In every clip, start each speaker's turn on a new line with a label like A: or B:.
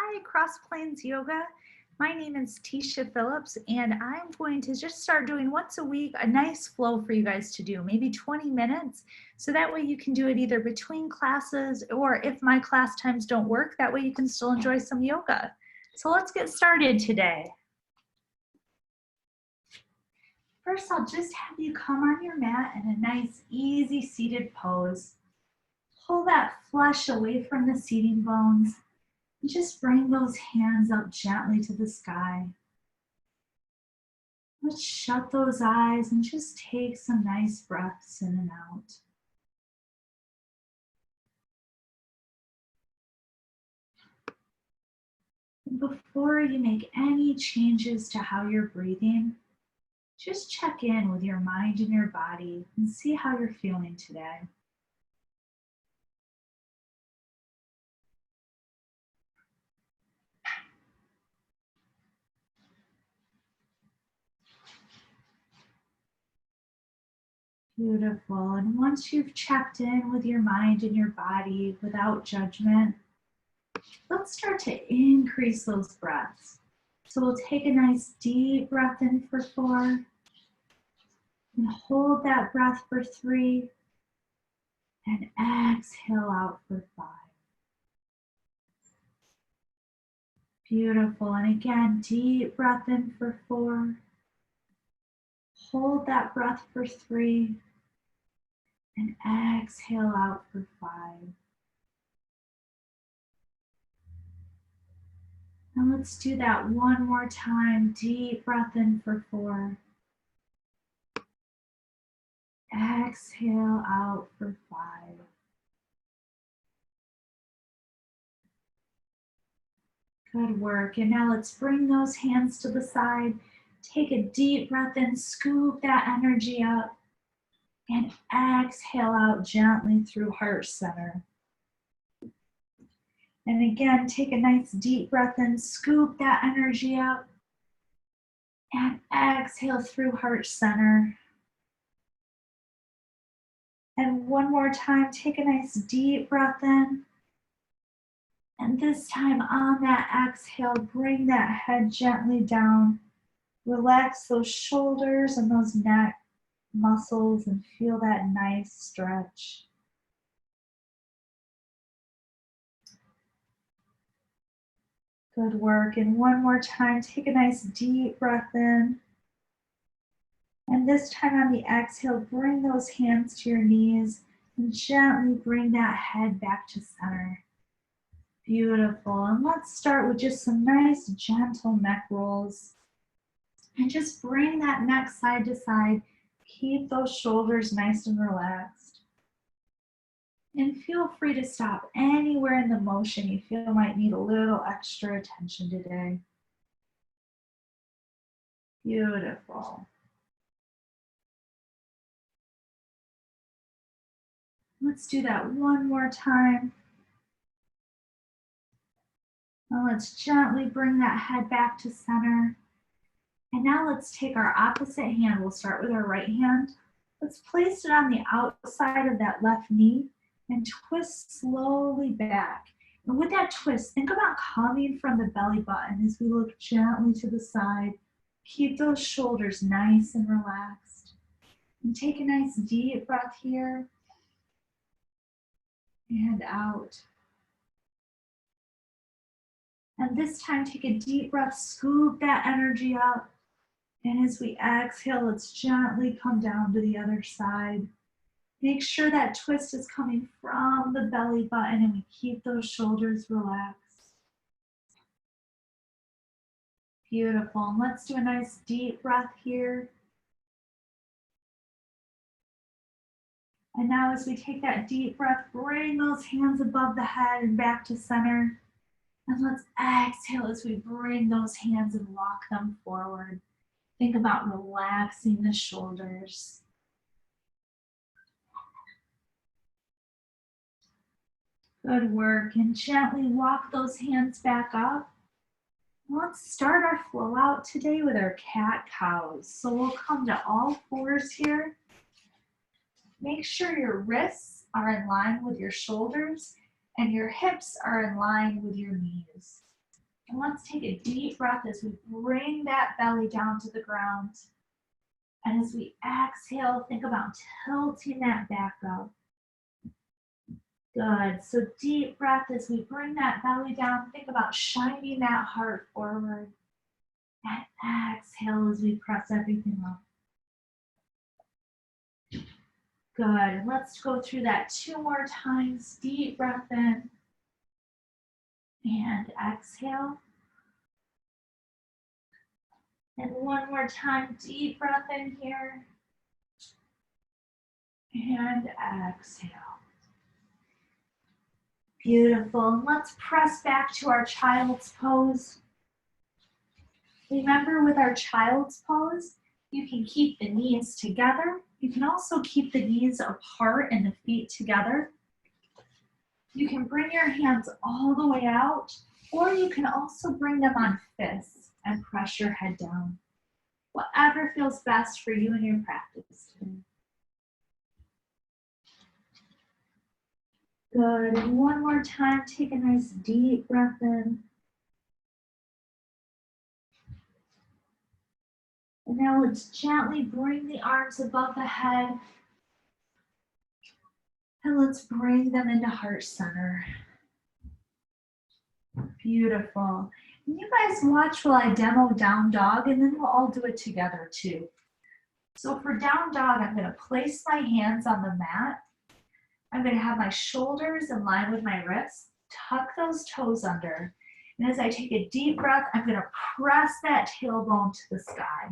A: Hi, Cross Plains Yoga. My name is Tisha Phillips, and I'm going to just start doing once a week a nice flow for you guys to do, maybe 20 minutes. So that way you can do it either between classes, or if my class times don't work, that way you can still enjoy some yoga. So let's get started today. First, I'll just have you come on your mat in a nice, easy seated pose. Pull that flesh away from the seating bones. Just bring those hands up gently to the sky. Let's shut those eyes and just take some nice breaths in and out. And before you make any changes to how you're breathing, just check in with your mind and your body and see how you're feeling today. Beautiful. And once you've checked in with your mind and your body without judgment, let's start to increase those breaths. So we'll take a nice deep breath in for 4 and hold that breath for 3 and exhale out for 5. Beautiful. And again, deep breath in for 4. Hold that breath for 3 and exhale out for 5. And let's do that one more time. Deep breath in for 4. Exhale out for 5. Good work. And now let's bring those hands to the side. Take a deep breath in, scoop that energy up, and exhale out gently through heart center. And again, take a nice deep breath in, scoop that energy up, and exhale through heart center. And one more time, take a nice deep breath in. And this time on that exhale, bring that head gently down. Relax those shoulders and those neck muscles and feel that nice stretch. Good work. And one more time, take a nice deep breath in. And this time on the exhale, bring those hands to your knees and gently bring that head back to center. Beautiful. And let's start with just some nice gentle neck rolls. And just bring that neck side to side. Keep those shoulders nice and relaxed. And feel free to stop anywhere in the motion you feel might need a little extra attention today. Beautiful. Let's do that one more time. Now let's gently bring that head back to center. And now let's take our opposite hand. We'll start with our right hand. Let's place it on the outside of that left knee and twist slowly back. And with that twist, think about coming from the belly button as we look gently to the side. Keep those shoulders nice and relaxed. And take a nice deep breath here and out. And this time, take a deep breath, scoop that energy up. And as we exhale, let's gently come down to the other side. Make sure that twist is coming from the belly button and we keep those shoulders relaxed. Beautiful. And let's do a nice deep breath here. And now as we take that deep breath, bring those hands above the head and back to center. And let's exhale as we bring those hands and walk them forward. Think about relaxing the shoulders. Good work. And gently walk those hands back up. Let's start our flow out today with our cat-cows. So we'll come to all fours here. Make sure your wrists are in line with your shoulders and your hips are in line with your knees. And let's take a deep breath as we bring that belly down to the ground. And as we exhale, think about tilting that back up. Good. So deep breath as we bring that belly down. Think about shining that heart forward. And exhale as we press everything up. Good. And let's go through that 2 more times. Deep breath in. And exhale. And 1 more time. Deep breath in here. And exhale. Beautiful. And let's press back to our child's pose. Remember, with our child's pose, you can keep the knees together. You can also keep the knees apart and the feet together. You can bring your hands all the way out, or you can also bring them on fists and press your head down. Whatever feels best for you in your practice today. Good. And 1 more time, take a nice deep breath in. And now let's gently bring the arms above the head. And let's bring them into heart center. Beautiful. And you guys watch while I demo down dog, and then we'll all do it together too. So for down dog, I'm going to place my hands on the mat. I'm going to have my shoulders in line with my wrists, tuck those toes under. And as I take a deep breath, I'm going to press that tailbone to the sky.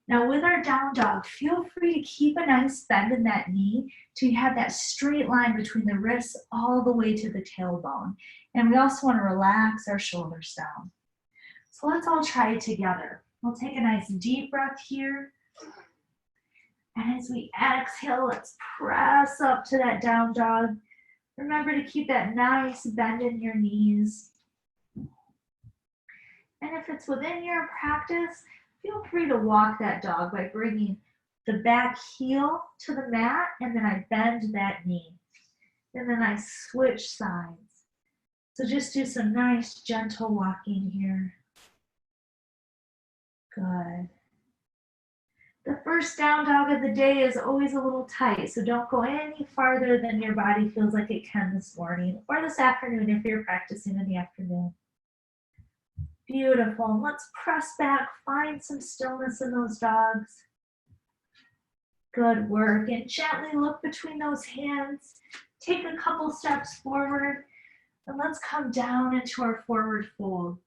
A: Now with our down dog, feel free to keep a nice bend in that knee so you have that straight line between the wrists all the way to the tailbone. And we also want to relax our shoulders down. So let's all try it together. We'll take a nice deep breath here. And as we exhale, let's press up to that down dog. Remember to keep that nice bend in your knees. And if it's within your practice, feel free to walk that dog by bringing the back heel to the mat, and then I bend that knee. And then I switch sides. So just do some nice gentle walking here. Good. The first down dog of the day is always a little tight, so don't go any farther than your body feels like it can this morning or this afternoon if you're practicing in the afternoon. Beautiful. Let's press back, find some stillness in those dogs. Good work. And gently look between those hands. Take a couple steps forward, and let's come down into our forward fold.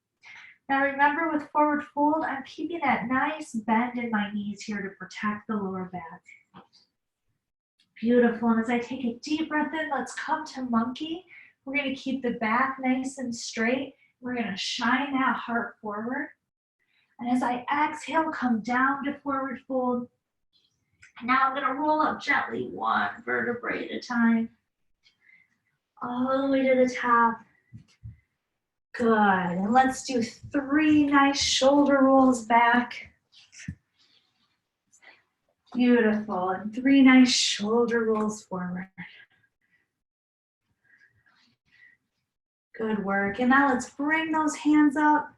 A: Now remember, with forward fold, I'm keeping that nice bend in my knees here to protect the lower back. Beautiful. And as I take a deep breath in, let's come to monkey. We're going to keep the back nice and straight. We're going to shine that heart forward. And as I exhale, come down to forward fold. And now I'm going to roll up gently 1 vertebrae at a time. All the way to the top. Good. And let's do 3 nice shoulder rolls back. Beautiful. And 3 nice shoulder rolls forward. Good work. And now let's bring those hands up.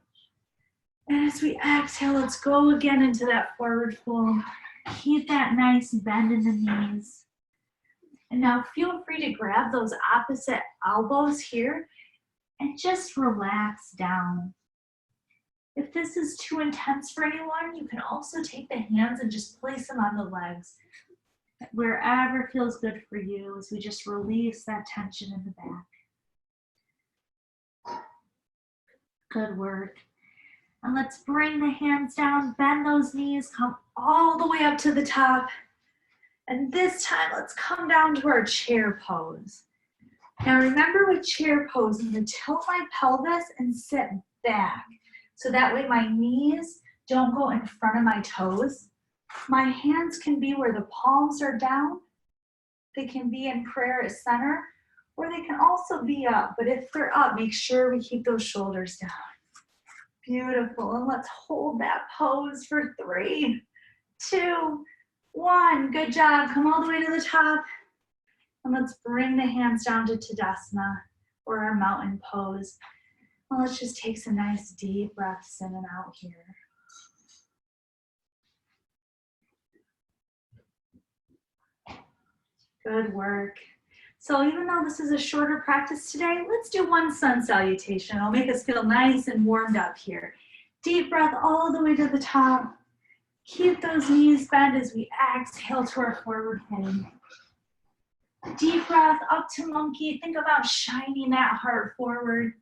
A: And as we exhale, let's go again into that forward fold. Keep that nice bend in the knees. And now feel free to grab those opposite elbows here and just relax down. If this is too intense for anyone, you can also take the hands and just place them on the legs. Wherever feels good for you as we just release that tension in the back. Good work. And let's bring the hands down, bend those knees, come all the way up to the top. And this time, let's come down to our chair pose. Now remember, with chair pose, I'm going to tilt my pelvis and sit back. So that way my knees don't go in front of my toes. My hands can be where the palms are down. They can be in prayer at center, or they can also be up. But if they're up, make sure we keep those shoulders down. Beautiful. And let's hold that pose for 3, 2, 1. Good job. Come all the way to the top. And let's bring the hands down to Tadasana, or our mountain pose. Well, let's just take some nice deep breaths in and out here. Good work. So even though this is a shorter practice today, let's do one sun salutation. It'll make us feel nice and warmed up here. Deep breath all the way to the top. Keep those knees bent as we exhale to our forward fold. Deep breath up to monkey. Think about shining that heart forward.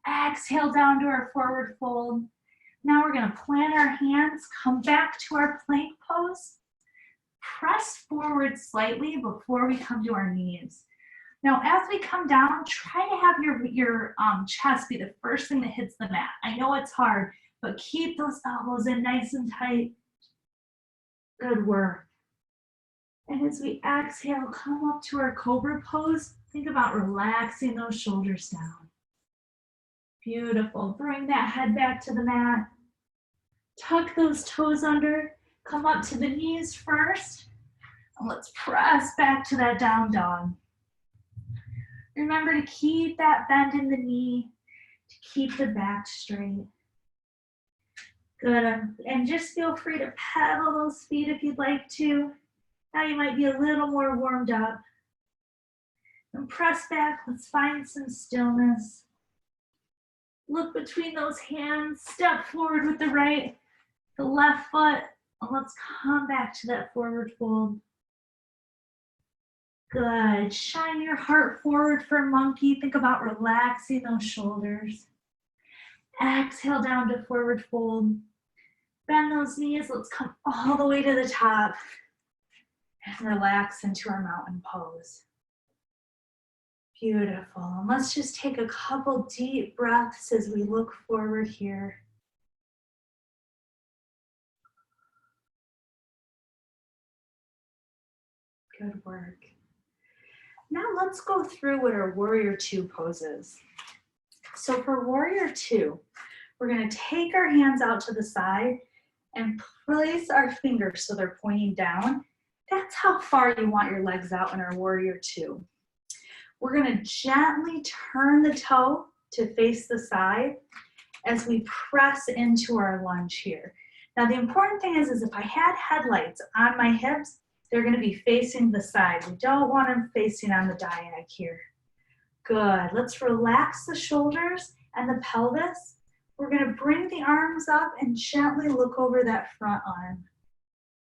A: Exhale down to our forward fold. Now we're going to plant our hands, come back to our plank pose. Press forward slightly before we come to our knees. Now, as we come down, try to have your chest be the first thing that hits the mat. I know it's hard, but keep those elbows in nice and tight. Good work. And as we exhale, come up to our cobra pose. Think about relaxing those shoulders down. Beautiful. Bring that head back to the mat. Tuck those toes under. Come up to the knees first. And let's press back to that down dog. Remember to keep that bend in the knee, to keep the back straight. Good. And just feel free to pedal those feet if you'd like to. Now you might be a little more warmed up. And press back. Let's find some stillness. Look between those hands. Step forward with the right, the left foot. And let's come back to that forward fold. Good. Shine your heart forward for monkey. Think about relaxing those shoulders. Exhale down to forward fold. Bend those knees. Let's come all the way to the top. And relax into our mountain pose. Beautiful. And let's just take a couple deep breaths as we look forward here. Good work. Now let's go through what our warrior two poses. So for warrior two, we're going to take our hands out to the side and place our fingers so they're pointing down. That's how far you want your legs out in our warrior two. We're going to gently turn the toe to face the side as we press into our lunge here. Now the important thing is if I had headlights on my hips, they're going to be facing the side. We don't want them facing on the diag here. Good. Let's relax the shoulders and the pelvis. We're going to bring the arms up and gently look over that front arm.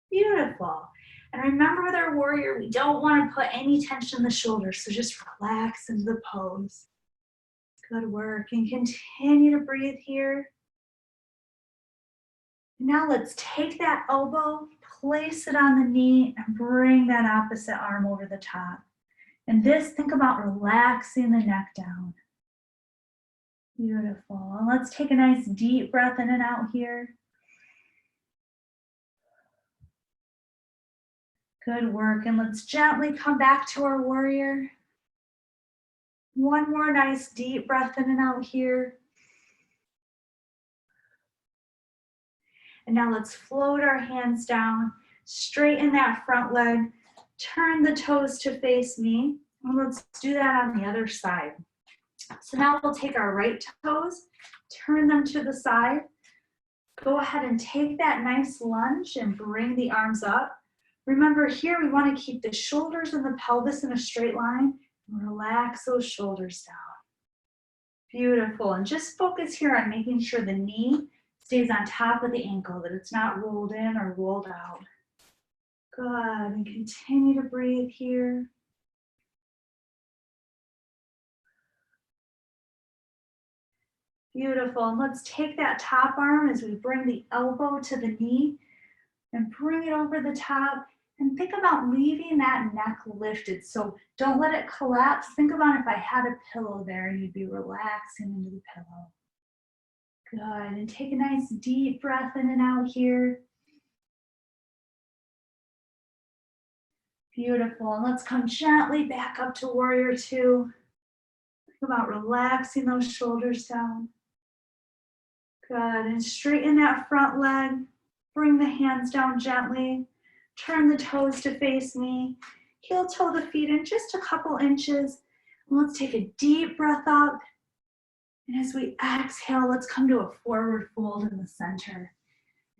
A: Beautiful. And remember with our warrior, we don't want to put any tension in the shoulders, so just relax into the pose. Good work. And continue to breathe here. Now let's take that elbow, place it on the knee, and bring that opposite arm over the top. And this, think about relaxing the neck down. Beautiful. And let's take a nice deep breath in and out here. Good work. And let's gently come back to our warrior. One more nice deep breath in and out here. And now let's float our hands down, straighten that front leg, turn the toes to face me, and let's do that on the other side. So now we'll take our right toes, turn them to the side, go ahead and take that nice lunge and bring the arms up. Remember here we want to keep the shoulders and the pelvis in a straight line, and relax those shoulders down. Beautiful, and just focus here on making sure the knee stays on top of the ankle, that it's not rolled in or rolled out. Good, and continue to breathe here. Beautiful, and let's take that top arm as we bring the elbow to the knee and bring it over the top. And think about leaving that neck lifted. So don't let it collapse. Think about if I had a pillow there and you'd be relaxing into the pillow. Good, and take a nice deep breath in and out here. Beautiful, and let's come gently back up to warrior two. Think about relaxing those shoulders down. Good, and straighten that front leg. Bring the hands down gently. Turn the toes to face me. Heel toe the feet in just a couple inches. And let's take a deep breath up. And as we exhale, let's come to a forward fold in the center.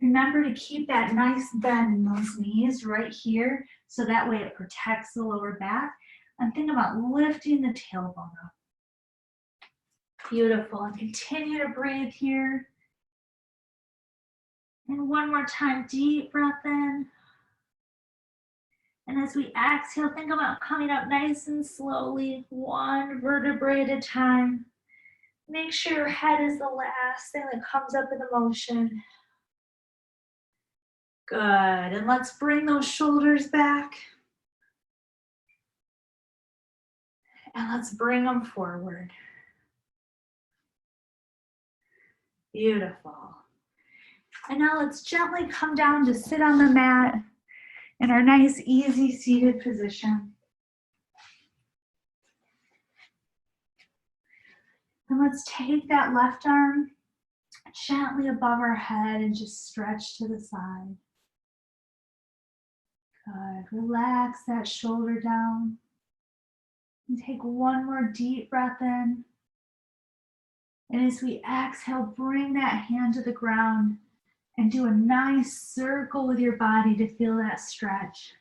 A: Remember to keep that nice bend in those knees right here, so that way it protects the lower back. And think about lifting the tailbone up. Beautiful. And continue to breathe here. And one more time, deep breath in. And as we exhale, think about coming up nice and slowly, one vertebrae at a time. Make sure your head is the last thing that comes up in the motion. Good, and let's bring those shoulders back. And let's bring them forward. Beautiful. And now let's gently come down to sit on the mat in our nice, easy seated position. And let's take that left arm gently above our head and just stretch to the side. Good. Relax that shoulder down. And take one more deep breath in. And as we exhale, bring that hand to the ground and do a nice circle with your body to feel that stretch.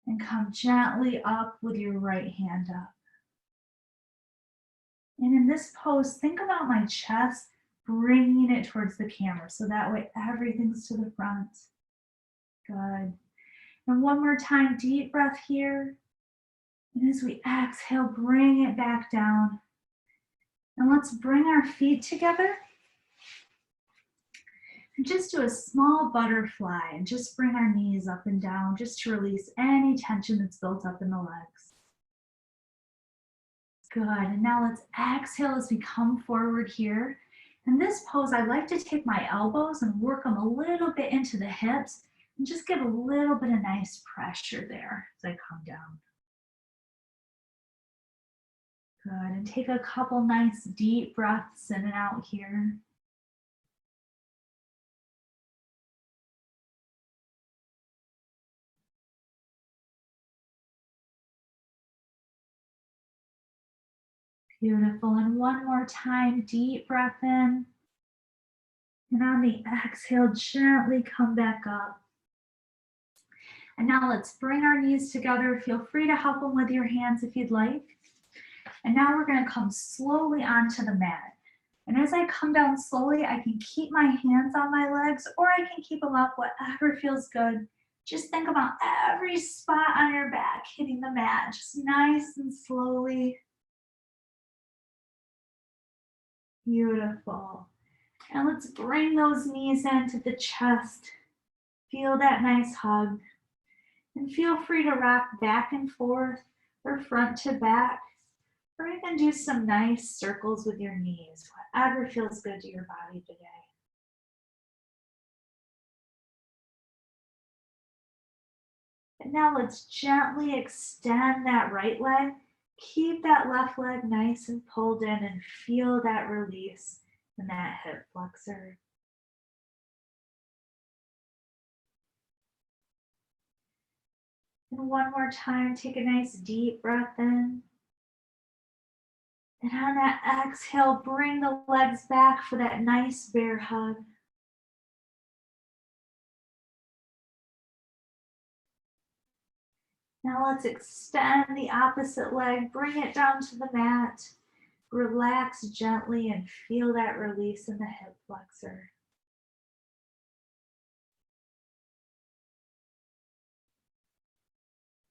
A: And come gently up with your right hand up. And in this pose, think about my chest, bringing it towards the camera, so that way everything's to the front. Good. And one more time, deep breath here. And as we exhale, bring it back down. And let's bring our feet together. And just do a small butterfly and just bring our knees up and down just to release any tension that's built up in the legs. Good, and now let's exhale as we come forward here. In this pose, I like to take my elbows and work them a little bit into the hips and just give a little bit of nice pressure there as I come down. Good, and take a couple nice deep breaths in and out here. Beautiful, and one more time, deep breath in. And on the exhale, gently come back up. And now let's bring our knees together. Feel free to help them with your hands if you'd like. And now we're gonna come slowly onto the mat. And as I come down slowly, I can keep my hands on my legs or I can keep them up, whatever feels good. Just think about every spot on your back hitting the mat, just nice and slowly. Beautiful. And let's bring those knees into the chest. Feel that nice hug. And feel free to rock back and forth or front to back, or even do some nice circles with your knees, whatever feels good to your body today. And now let's gently extend that right leg. Keep that left leg nice and pulled in and feel that release in that hip flexor. And one more time, take a nice deep breath in. And on that exhale, bring the legs back for that nice bear hug. Now let's extend the opposite leg, bring it down to the mat. Relax gently and feel that release in the hip flexor.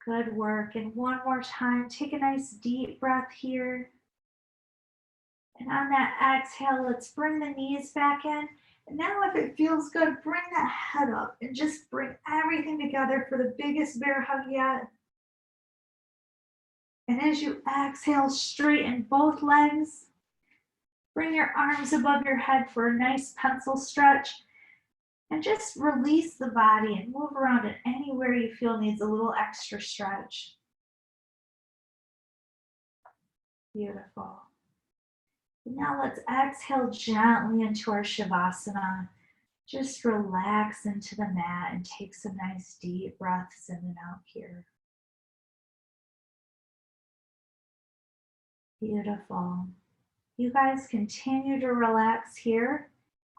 A: Good work. And one more time, take a nice deep breath here. And on that exhale, let's bring the knees back in. And now if it feels good, bring that head up and just bring everything together for the biggest bear hug yet. And as you exhale, straighten both legs. Bring your arms above your head for a nice pencil stretch. And just release the body and move around it anywhere you feel needs a little extra stretch. Beautiful. Now let's exhale gently into our Shavasana. Just relax into the mat and take some nice deep breaths in and out here. Beautiful. You guys continue to relax here.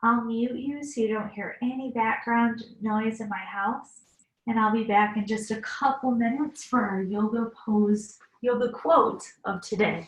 A: I'll mute you so you don't hear any background noise in my house. And I'll be back in just a couple minutes for our yoga pose, yoga quote of today.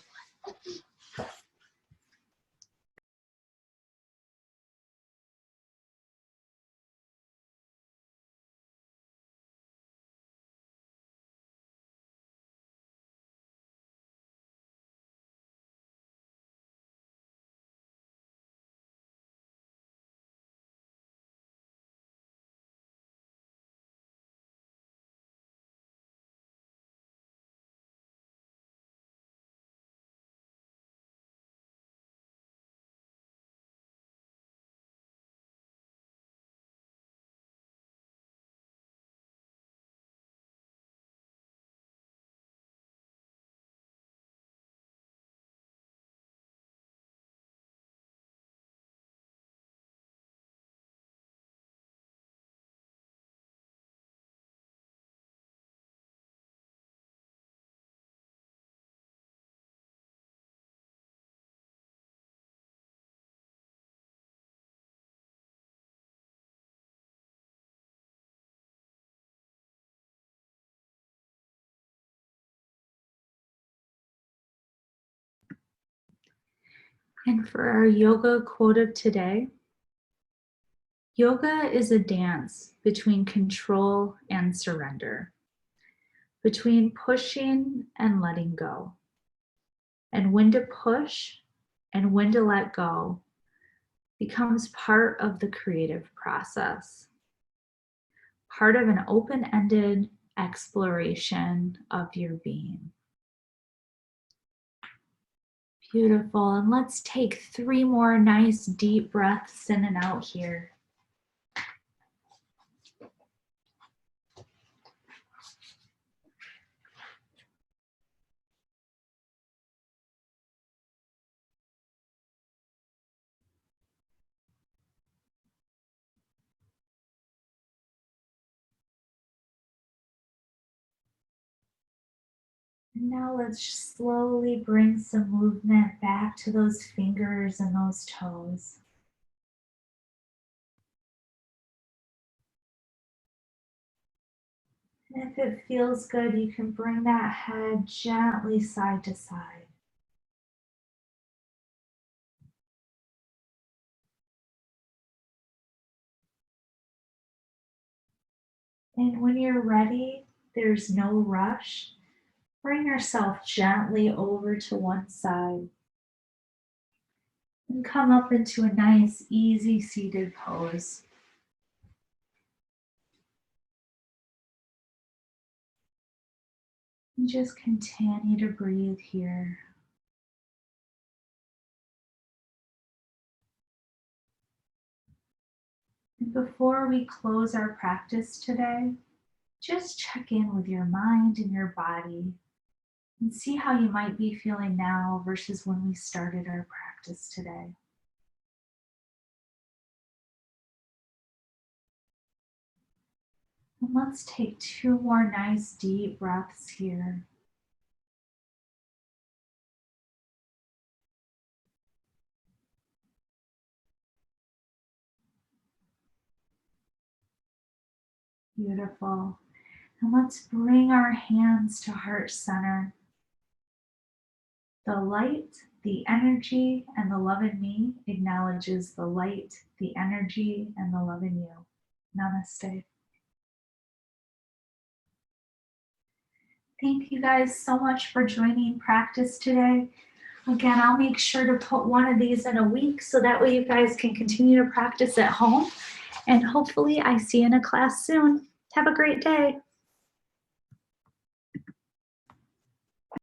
A: And for our yoga quote of today, yoga is a dance between control and surrender, between pushing and letting go. And when to push and when to let go becomes part of the creative process, part of an open-ended exploration of your being. Beautiful. And let's take 3 more nice deep breaths in and out here. And now let's slowly bring some movement back to those fingers and those toes. And if it feels good, you can bring that head gently side to side. And when you're ready, there's no rush. Bring yourself gently over to one side and come up into a nice, easy seated pose. And just continue to breathe here. And before we close our practice today, just check in with your mind and your body and see how you might be feeling now versus when we started our practice today. And let's take 2 more nice deep breaths here. Beautiful. And let's bring our hands to heart center. The light, the energy, and the love in me acknowledges the light, the energy, and the love in you. Namaste. Thank you guys so much for joining practice today. Again, I'll make sure to put one of these in a week so that way you guys can continue to practice at home. And hopefully I see you in a class soon. Have a great day.